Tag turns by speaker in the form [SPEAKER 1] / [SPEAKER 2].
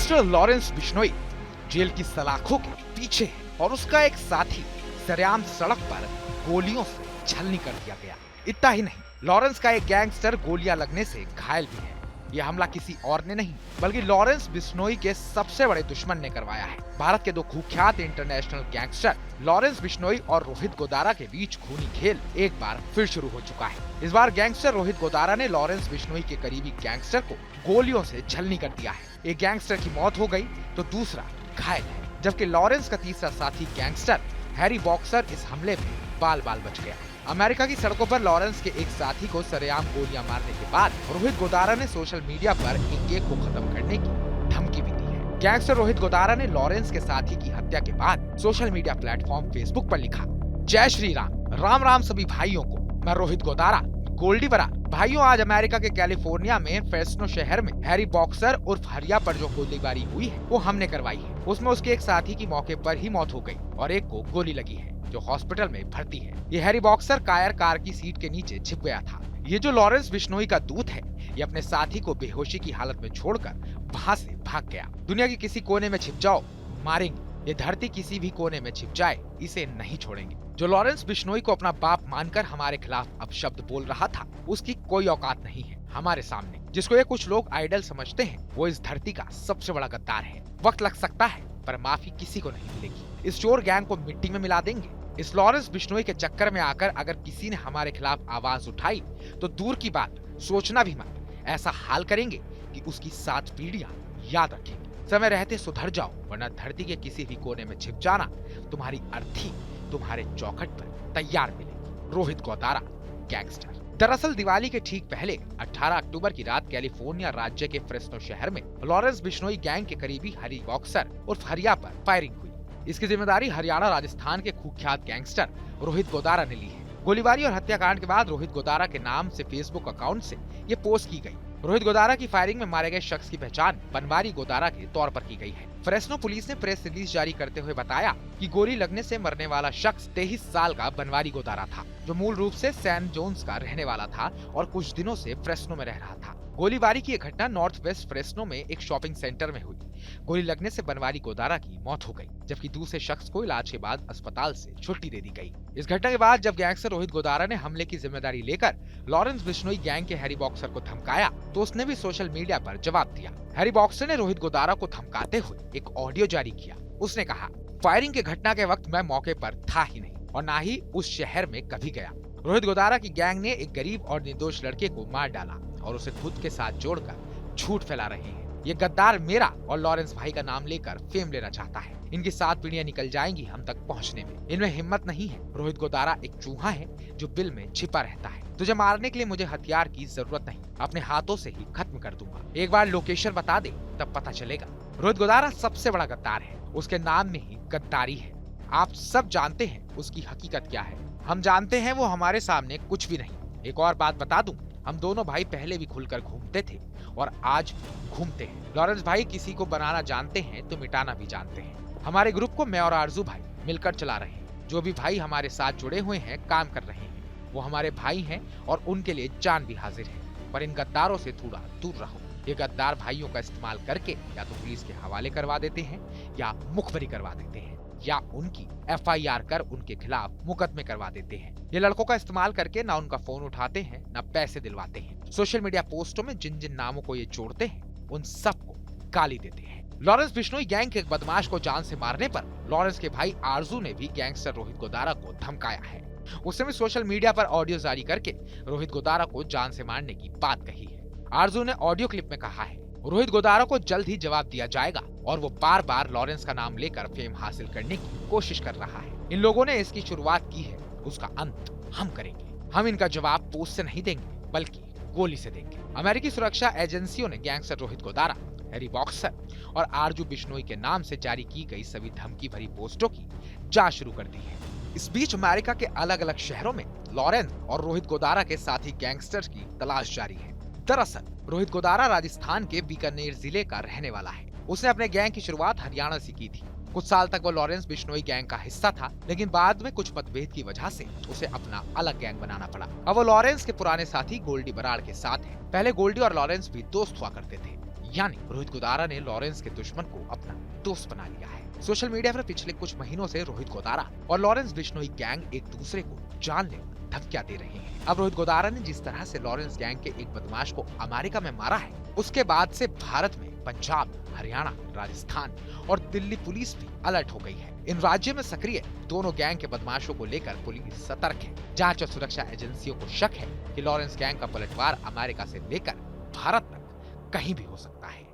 [SPEAKER 1] Gangster Lawrence Bishnoi jail की सलाखों के पीछे है और उसका एक साथी सरेआम सड़क पर गोलियों से छलनी कर दिया गया। इतना ही नहीं, लॉरेंस का एक गैंगस्टर गोलियां लगने से घायल भी है। यह हमला किसी और ने नहीं बल्कि लॉरेंस बिश्नोई के सबसे बड़े दुश्मन ने करवाया है। भारत के दो कुख्यात इंटरनेशनल गैंगस्टर लॉरेंस बिश्नोई और रोहित गोदारा के बीच खूनी खेल एक बार फिर शुरू हो चुका है। इस बार गैंगस्टर रोहित गोदारा ने लॉरेंस बिश्नोई के करीबी गैंगस्टर को गोलियों से छलनी कर दिया है। एक गैंगस्टर की मौत हो गई तो दूसरा घायल है, जबकि लॉरेंस का तीसरा साथी गैंगस्टर हैरी बॉक्सर इस हमले में बाल बाल बच गया। अमेरिका की सड़कों पर लॉरेंस के एक साथी को सरेआम गोलियां मारने के बाद रोहित गोदारा ने सोशल मीडिया पर एक केक को खत्म करने की धमकी भी दी है। गैंगस्टर रोहित गोदारा ने लॉरेंस के साथी की हत्या के बाद सोशल मीडिया प्लेटफॉर्म फेसबुक पर लिखा, जय श्री राम, राम राम सभी भाइयों को। मैं रोहित गोदारा, गोल्डी बरा। भाइयों, आज अमेरिका के कैलिफोर्निया में फ्रेस्नो शहर में हैरी बॉक्सर उर्फ हरिया पर जो गोलीबारी हुई है वो हमने करवाई है। उसमें उसके एक साथी की मौके पर ही मौत हो गई और एक को गोली लगी है जो हॉस्पिटल में भर्ती है। ये हैरी बॉक्सर कायर कार की सीट के नीचे छिप गया था। ये जो लॉरेंस बिश्नोई का दूत है, ये अपने साथी को बेहोशी की हालत में छोड़कर वहाँ से भाग गया। दुनिया के किसी कोने में छिप जाओ, मारेंगे। ये धरती किसी भी कोने में छिप जाए, इसे नहीं छोड़ेंगे। जो लॉरेंस बिश्नोई को अपना बाप मानकर हमारे खिलाफ अपशब्द बोल रहा था, उसकी कोई औकात नहीं है हमारे सामने। जिसको ये कुछ लोग आइडल समझते हैं, वो इस धरती का सबसे बड़ा गद्दार है। वक्त लग सकता है पर माफी किसी को नहीं मिलेगी। इस चोर गैंग को मिट्टी में मिला देंगे। इस लॉरेंस बिश्नोई के चक्कर में आकर अगर किसी ने हमारे खिलाफ आवाज उठाई तो दूर की बात, सोचना भी मत। ऐसा हाल करेंगे कि उसकी 7 पीढ़ियां याद रखेंगे। समय रहते सुधर जाओ, वरना धरती के किसी भी कोने में छिप जाना तुम्हारी अर्थी तुम्हारे चौखट पर तैयार मिलेगी। रोहित गोदारा, गैंगस्टर। दरअसल दिवाली के ठीक पहले 18 अक्टूबर की रात कैलिफोर्निया राज्य के फ्रेस्नो शहर में लॉरेंस बिश्नोई गैंग के करीबी हैरी बॉक्सर उर्फ हरिया पर फायरिंग हुई। इसकी जिम्मेदारी हरियाणा राजस्थान के कुख्यात गैंगस्टर रोहित गोदारा ने ली है। गोलीबारी और हत्याकांड के बाद रोहित गोदारा के नाम से फेसबुक अकाउंट से ये पोस्ट की गई। रोहित गोदारा की फायरिंग में मारे गए शख्स की पहचान बनवारी गोदारा के तौर पर की गई है। फ्रेस्नो पुलिस ने प्रेस रिलीज जारी करते हुए बताया कि गोली लगने से मरने वाला शख्स 23 साल का बनवारी गोदारा था, जो मूल रूप से सैन जोन्स का रहने वाला था और कुछ दिनों से फ्रेस्नो में रह रहा था। गोलीबारी की यह घटना नॉर्थ वेस्ट फ्रेस्नो में एक शॉपिंग सेंटर में हुई। गोली लगने से बनवारी गोदारा की मौत हो गई, जबकि दूसरे शख्स को इलाज के बाद अस्पताल से छुट्टी दे दी गई। इस घटना के बाद जब गैंगस्टर रोहित गोदारा ने हमले की जिम्मेदारी लेकर लॉरेंस बिश्नोई गैंग के हैरी बॉक्सर को धमकाया, तो उसने भी सोशल मीडिया पर जवाब दिया। हैरी बॉक्सर ने रोहित गोदारा को धमकाते हुए एक ऑडियो जारी किया। उसने कहा, फायरिंग की घटना के वक्त मैं मौके पर था ही नहीं और ना ही उस शहर में कभी गया। रोहित गोदारा की गैंग ने एक गरीब और निर्दोष लड़के को मार डाला और उसे खुद के साथ जोड़कर झूठ फैला रहे हैं। ये गद्दार मेरा और लॉरेंस भाई का नाम लेकर फेम लेना चाहता है। इनकी 7 पीढ़ियां निकल जाएंगी हम तक पहुंचने में। इनमें हिम्मत नहीं है। रोहित गोदारा एक चूहा है जो बिल में छिपा रहता है। तुझे मारने के लिए मुझे हथियार की जरूरत नहीं, अपने हाथों से ही खत्म कर दूंगा। एक बार लोकेशन बता दे, तब पता चलेगा। रोहित गोदारा सबसे बड़ा गद्दार है। उसके नाम में ही गद्दारी है। आप सब जानते हैं उसकी हकीकत क्या है। हम जानते हैं वो हमारे सामने कुछ भी नहीं। एक और बात बता दूं, हम दोनों भाई पहले भी खुलकर घूमते थे और आज घूमते हैं। लॉरेंस भाई किसी को बनाना जानते हैं तो मिटाना भी जानते हैं। हमारे ग्रुप को मैं और आरजू भाई मिलकर चला रहे हैं। जो भी भाई हमारे साथ जुड़े हुए हैं, काम कर रहे हैं, वो हमारे भाई हैं और उनके लिए जान भी हाजिर है। पर इन गद्दारों से थोड़ा दूर रहो। ये गद्दार भाइयों का इस्तेमाल करके या तो पुलिस के हवाले करवा देते हैं या मुखबरी करवा देते हैं या उनकी FIR कर उनके खिलाफ मुकदमे करवा देते हैं। ये लड़कों का इस्तेमाल करके ना उनका फोन उठाते हैं ना पैसे दिलवाते हैं। सोशल मीडिया पोस्टों में जिन जिन नामों को ये जोड़ते हैं, उन सबको गाली देते हैं। लॉरेंस बिश्नोई गैंग के एक बदमाश को जान से मारने पर लॉरेंस के भाई आरजू ने भी गैंगस्टर रोहित गोदारा को धमकाया है। उसने भी सोशल मीडिया पर ऑडियो जारी करके रोहित गोदारा को जान से मारने की बात कही है। आरजू ने ऑडियो क्लिप में कहा है, रोहित गोदारा को जल्द ही जवाब दिया जाएगा और वो बार बार लॉरेंस का नाम लेकर फेम हासिल करने की कोशिश कर रहा है। इन लोगों ने इसकी शुरुआत की है, उसका अंत हम करेंगे। हम इनका जवाब पोस्ट से नहीं देंगे बल्कि गोली से देंगे। अमेरिकी सुरक्षा एजेंसियों ने gangster Rohit Godara, Harry boxer और आरजू बिश्नोई के नाम से जारी की गई सभी धमकी भरी पोस्टों की जांच शुरू कर दी है। इस बीच अमेरिका के अलग अलग शहरों में लॉरेंस और रोहित गोदारा के साथी गैंगस्टर्स की तलाश जारी है। दरअसल रोहित गोदारा राजस्थान के बीकानेर जिले का रहने वाला है। उसने अपने गैंग की शुरुआत हरियाणा से की थी। कुछ साल तक वो लॉरेंस बिश्नोई गैंग का हिस्सा था, लेकिन बाद में कुछ मतभेद की वजह से उसे अपना अलग गैंग बनाना पड़ा। अब वो लॉरेंस के पुराने साथी गोल्डी बराड़ के साथ है। पहले गोल्डी और लॉरेंस भी दोस्त हुआ करते थे, यानी रोहित गोदारा ने लॉरेंस के दुश्मन को अपना दोस्त बना लिया है। सोशल मीडिया पर पिछले कुछ महीनों से रोहित गोदारा और लॉरेंस बिश्नोई गैंग एक दूसरे को जानलेवा धमकियां दे रहे हैं। अब रोहित गोदारा ने जिस तरह से लॉरेंस गैंग के एक बदमाश को अमेरिका में मारा है, उसके बाद से भारत में पंजाब, हरियाणा, राजस्थान और दिल्ली पुलिस भी अलर्ट हो गई है। इन राज्यों में सक्रिय दोनों गैंग के बदमाशों को लेकर पुलिस सतर्क है। जांच और सुरक्षा एजेंसियों को शक है कि लॉरेंस गैंग का पलटवार अमेरिका से लेकर भारत तक कहीं भी हो सकता है।